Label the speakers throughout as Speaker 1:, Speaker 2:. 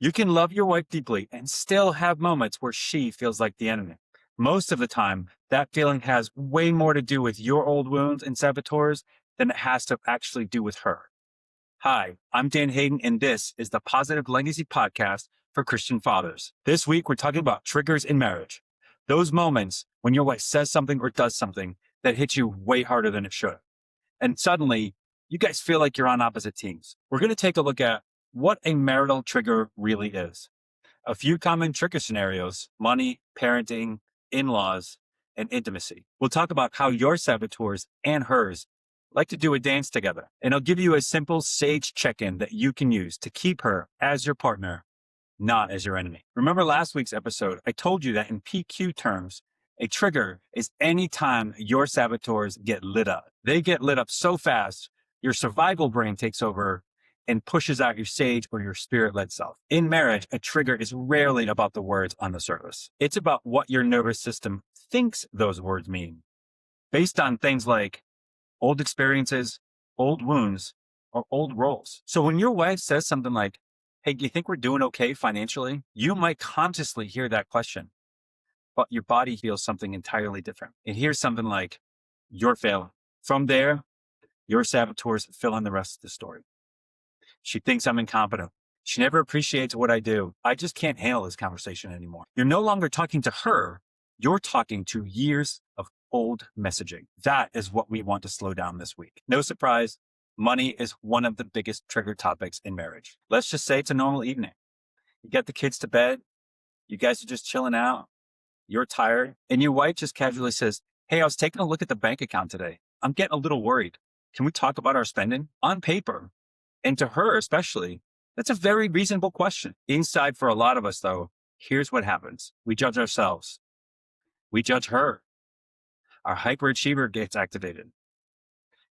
Speaker 1: You can love your wife deeply and still have moments where she feels like the enemy. Most of the time, that feeling has way more to do with your old wounds and saboteurs than it has to actually do with her. Hi, I'm Dan Hayden, and this is the Positive Legacy Podcast for Christian fathers. This week, we're talking about triggers in marriage. Those moments when your wife says something or does something that hits you way harder than it should. And suddenly, you guys feel like you're on opposite teams. We're going to take a look at what a marital trigger really is. A few common trigger scenarios: money, parenting, in-laws, and intimacy. We'll talk about how your saboteurs and hers like to do a dance together. And I'll give you a simple sage check-in that you can use to keep her as your partner, not as your enemy. Remember last week's episode, I told you that in PQ terms, a trigger is any time your saboteurs get lit up. They get lit up so fast, your survival brain takes over and pushes out your sage or your spirit-led self. In marriage, a trigger is rarely about the words on the surface. It's about what your nervous system thinks those words mean, based on things like old experiences, old wounds, or old roles. So when your wife says something like, "Hey, do you think we're doing okay financially?" You might consciously hear that question, but your body feels something entirely different. It hears something like, "You're failing." From there, your saboteurs fill in the rest of the story. She thinks I'm incompetent. She never appreciates what I do. I just can't handle this conversation anymore. You're no longer talking to her. You're talking to years of old messaging. That is what we want to slow down this week. No surprise, money is one of the biggest trigger topics in marriage. Let's just say it's a normal evening. You get the kids to bed. You guys are just chilling out. You're tired. And your wife just casually says, "Hey, I was taking a look at the bank account today. I'm getting a little worried. Can we talk about our spending?" On paper, and to her especially, that's a very reasonable question. Inside, for a lot of us though, here's what happens. We judge ourselves. We judge her. Our hyperachiever gets activated.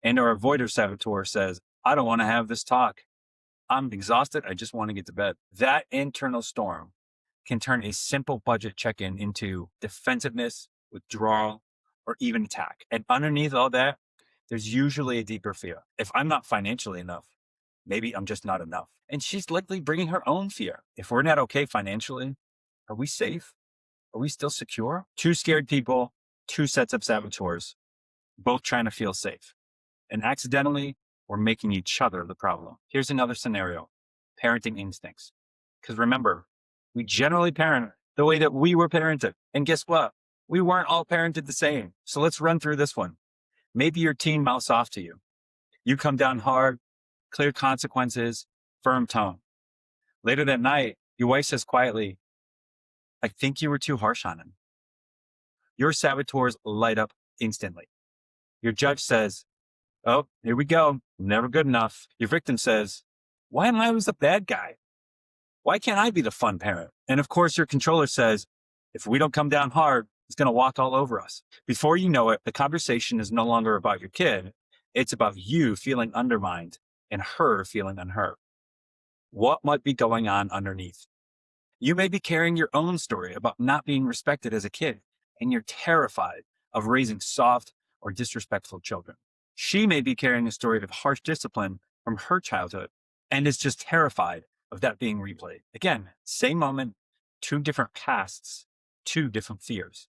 Speaker 1: And our avoider saboteur says, "I don't want to have this talk. I'm exhausted. I just want to get to bed." That internal storm can turn a simple budget check-in into defensiveness, withdrawal, or even attack. And underneath all that, there's usually a deeper fear. If I'm not financially enough, maybe I'm just not enough. And she's likely bringing her own fear. If we're not okay financially, are we safe? Are we still secure? Two scared people, two sets of saboteurs, both trying to feel safe. And accidentally, we're making each other the problem. Here's another scenario: parenting instincts. Because remember, we generally parent the way that we were parented. And guess what? We weren't all parented the same. So let's run through this one. Maybe your teen mouths off to you. You come down hard, clear consequences, firm tone. Later that night, your wife says quietly, "I think you were too harsh on him." Your saboteurs light up instantly. Your judge says, "Oh, here we go. Never good enough." Your victim says, "Why am I always the bad guy? Why can't I be the fun parent?" And of course, your controller says, "If we don't come down hard, he's going to walk all over us." Before you know it, the conversation is no longer about your kid. It's about you feeling undermined and her feeling unheard. What might be going on underneath? You may be carrying your own story about not being respected as a kid, and you're terrified of raising soft or disrespectful children. She may be carrying a story of harsh discipline from her childhood and is just terrified of that being replayed. Again, same moment, two different pasts, two different fears.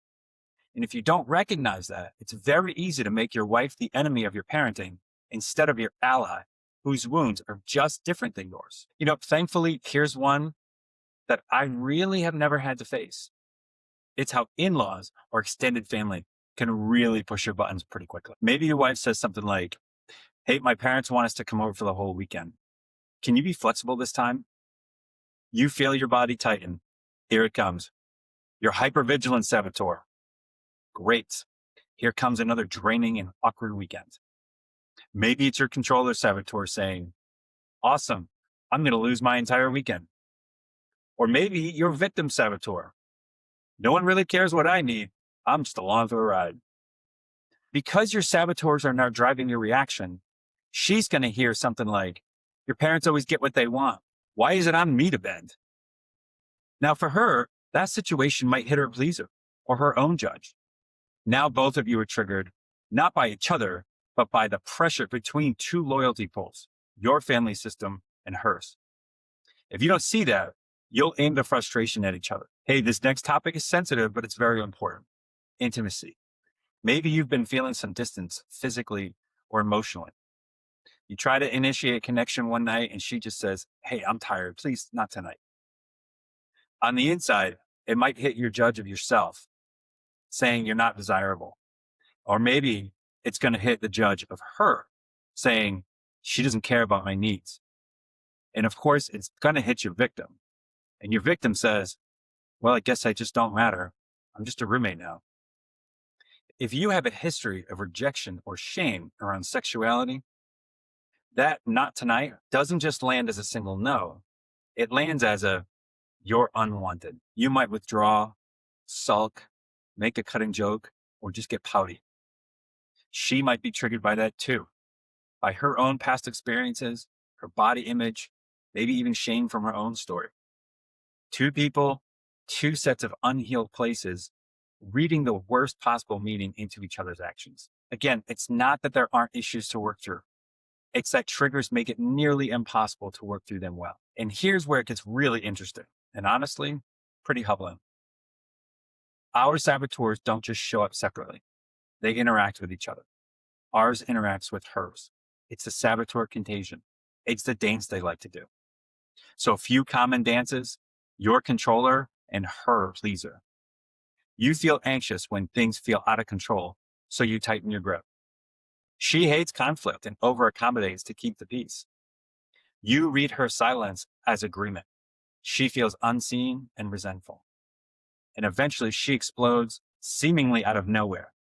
Speaker 1: And if you don't recognize that, it's very easy to make your wife the enemy of your parenting instead of your ally, whose wounds are just different than yours. Thankfully, here's one that I really have never had to face. It's how in-laws or extended family can really push your buttons pretty quickly. Maybe your wife says something like, "Hey, my parents want us to come over for the whole weekend. Can you be flexible this time?" You feel your body tighten. Here it comes. Your hypervigilant saboteur. Great. Here comes another draining and awkward weekend. Maybe it's your controller saboteur saying, "Awesome. I'm going to lose my entire weekend." Or maybe your victim saboteur. "No one really cares what I need. I'm just along for the ride." Because your saboteurs are now driving your reaction, she's going to hear something like, "Your parents always get what they want. Why is it on me to bend?" Now for her, that situation might hit her pleaser or her own judge. Now both of you are triggered, not by each other, but by the pressure between two loyalty poles, your family system and hers. If you don't see that, You'll aim the frustration at each other. Hey, this next topic is sensitive, but it's very important. Intimacy. Maybe you've been feeling some distance physically or emotionally. You try to initiate connection one night and she just says, hey, I'm tired. Please, not tonight. On the inside, it might hit your judge of yourself, saying you're not desirable. Or maybe it's going to hit the judge of her, saying she doesn't care about my needs. And of course, it's going to hit your victim. And your victim says, well, I guess I just don't matter. I'm just a roommate now. If you have a history of rejection or shame around sexuality, that not tonight doesn't just land as a single no. It lands as a you're unwanted. You might withdraw, sulk, make a cutting joke, or just get pouty. She might be triggered by that too, by her own past experiences, her body image, maybe even shame from her own story. Two people, two sets of unhealed places, reading the worst possible meaning into each other's actions. Again, it's not that there aren't issues to work through. It's that triggers make it nearly impossible to work through them well. And here's where it gets really interesting, and honestly, pretty humbling. Our saboteurs don't just show up separately. They interact with each other. Ours interacts with hers. It's the saboteur contagion. It's the dance they like to do. So a few common dances, your controller and her pleaser. You feel anxious when things feel out of control, so you tighten your grip. She hates conflict and over-accommodates to keep the peace. You read her silence as agreement. She feels unseen and resentful. And eventually she explodes, seemingly out of nowhere.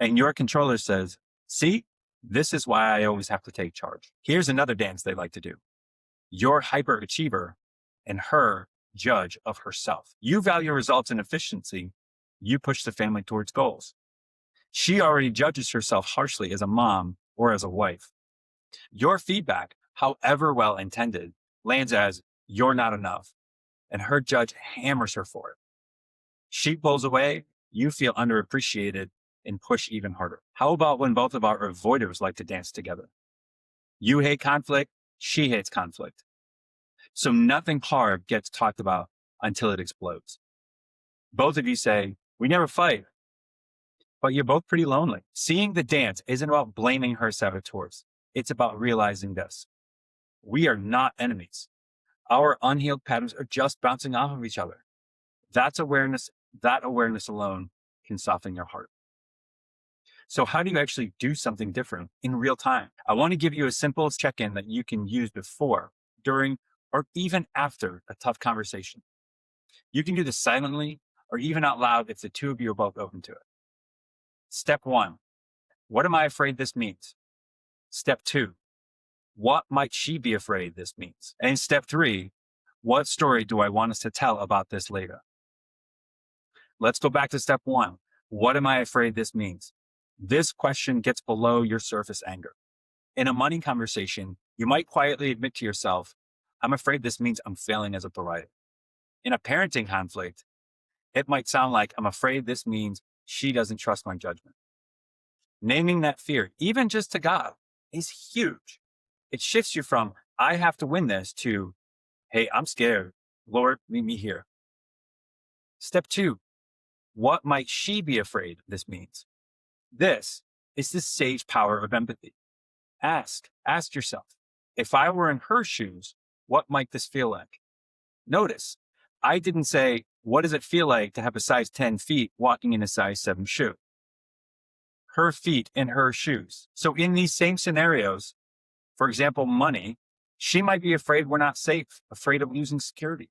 Speaker 1: And your controller says, see, this is why I always have to take charge. Here's another dance they like to do. Your hyperachiever and her judge of herself. You value results and efficiency. You push the family towards goals. She already judges herself harshly as a mom or as a wife. Your feedback, however well intended, lands as you're not enough, and her judge hammers her for it. She pulls away, you feel underappreciated and push even harder. How about when both of our avoiders like to dance together? You hate conflict, she hates conflict. So nothing hard gets talked about until it explodes. Both of you say, we never fight, but you're both pretty lonely. Seeing the dance isn't about blaming her saboteurs. It's about realizing this. We are not enemies. Our unhealed patterns are just bouncing off of each other. That awareness alone can soften your heart. So how do you actually do something different in real time? I want to give you a simple check-in that you can use before, during, or even after a tough conversation. You can do this silently or even out loud if the two of you are both open to it. Step 1, what am I afraid this means? Step 2, what might she be afraid this means? And step 3, what story do I want us to tell about this later? Let's go back to step 1. What am I afraid this means? This question gets below your surface anger. In a money conversation, you might quietly admit to yourself, I'm afraid this means I'm failing as a provider. In a parenting conflict, it might sound like, I'm afraid this means she doesn't trust my judgment. Naming that fear, even just to God, is huge. It shifts you from, I have to win this, to, hey, I'm scared. Lord, meet me here. Step 2, what might she be afraid this means? This is the sage power of empathy. Ask yourself, if I were in her shoes, what might this feel like? Notice, I didn't say, what does it feel like to have a size 10 feet walking in a size 7 shoe? Her feet in her shoes. So in these same scenarios, for example, money, she might be afraid we're not safe, afraid of losing security.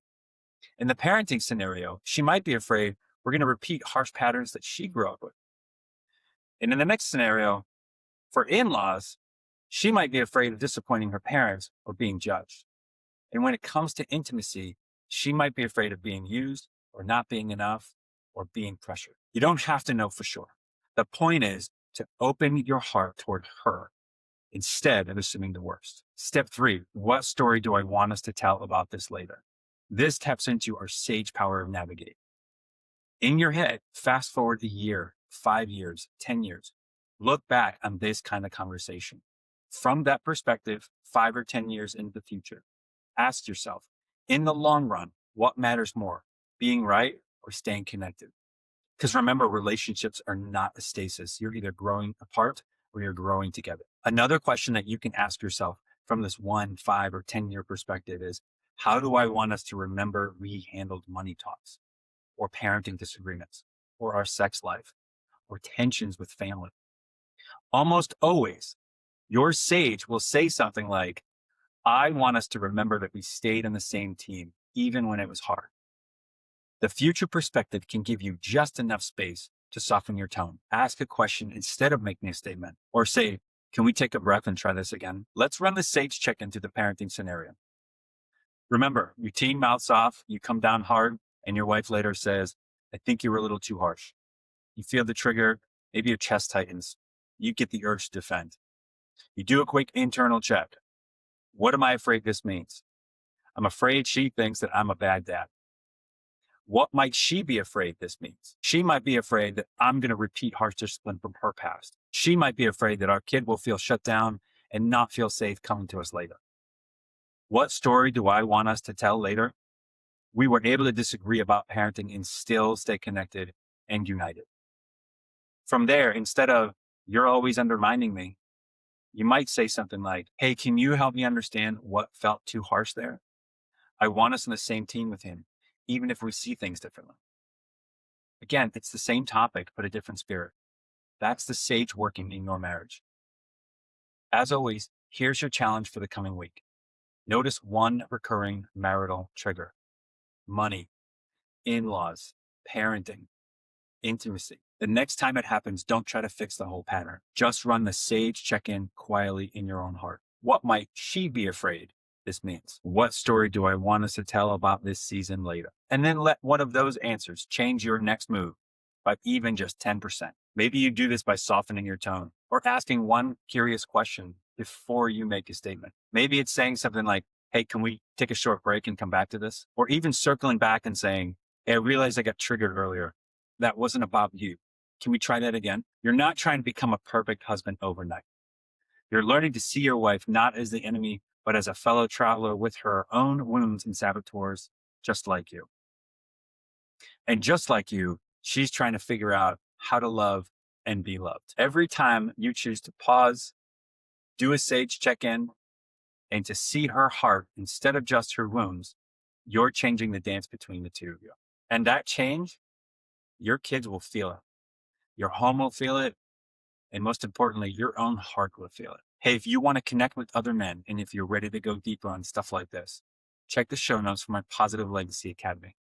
Speaker 1: In the parenting scenario, she might be afraid we're going to repeat harsh patterns that she grew up with. And in the next scenario, for in-laws, she might be afraid of disappointing her parents or being judged. And when it comes to intimacy, she might be afraid of being used or not being enough or being pressured. You don't have to know for sure. The point is to open your heart toward her instead of assuming the worst. Step 3, what story do I want us to tell about this later? This taps into our sage power of navigate. In your head, fast forward a year, 5 years, 10 years. Look back on this kind of conversation. From that perspective, 5 or 10 years into the future, ask yourself, in the long run, What matters more, being right or staying connected? Because remember, relationships are not a stasis. You're either growing apart or you're growing together. Another question that you can ask yourself from this 1, 5, or 10-year perspective is, how do I want us to remember we handled money talks or parenting disagreements or our sex life or tensions with family? Almost always, your sage will say something like, I want us to remember that we stayed on the same team, even when it was hard. The future perspective can give you just enough space to soften your tone. Ask a question instead of making a statement, or say, can we take a breath and try this again? Let's run the sage check into the parenting scenario. Remember, your teen mouths off, you come down hard, and your wife later says, I think you were a little too harsh. You feel the trigger, maybe your chest tightens. You get the urge to defend. You do a quick internal check. What am I afraid this means? I'm afraid she thinks that I'm a bad dad. What might she be afraid this means? She might be afraid that I'm going to repeat harsh discipline from her past. She might be afraid that our kid will feel shut down and not feel safe coming to us later. What story do I want us to tell later? We were able to disagree about parenting and still stay connected and united. From there, instead of, you're always undermining me, you might say something like, hey, can you help me understand what felt too harsh there? I want us on the same team with him, even if we see things differently. Again, it's the same topic, but a different spirit. That's the sage working in your marriage. As always, here's your challenge for the coming week. Notice one recurring marital trigger: money, in-laws, parenting, intimacy. The next time it happens, don't try to fix the whole pattern. Just run the sage check-in quietly in your own heart. What might she be afraid this means? What story do I want us to tell about this season later? And then let one of those answers change your next move by even just 10%. Maybe you do this by softening your tone or asking one curious question before you make a statement. Maybe it's saying something like, hey, can we take a short break and come back to this? Or even circling back and saying, hey, I realized I got triggered earlier. That wasn't about you. Can we try that again? You're not trying to become a perfect husband overnight. You're learning to see your wife not as the enemy, but as a fellow traveler with her own wounds and saboteurs, just like you. And just like you, she's trying to figure out how to love and be loved. Every time you choose to pause, do a sage check-in, and to see her heart instead of just her wounds, you're changing the dance between the two of you. And that change, your kids will feel it. Your home will feel it. And most importantly, your own heart will feel it. Hey, if you want to connect with other men, and if you're ready to go deeper on stuff like this, check the show notes for my Positive Legacy Academy.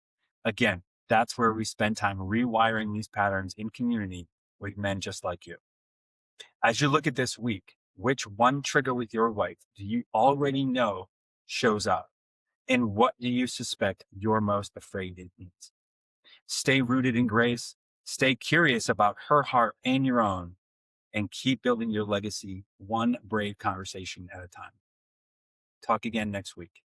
Speaker 1: Again, that's where we spend time rewiring these patterns in community with men just like you. As you look at this week, which one trigger with your wife do you already know shows up? And what do you suspect you're most afraid it means? Stay rooted in grace, stay curious about her heart and your own, and keep building your legacy one brave conversation at a time. Talk again next week.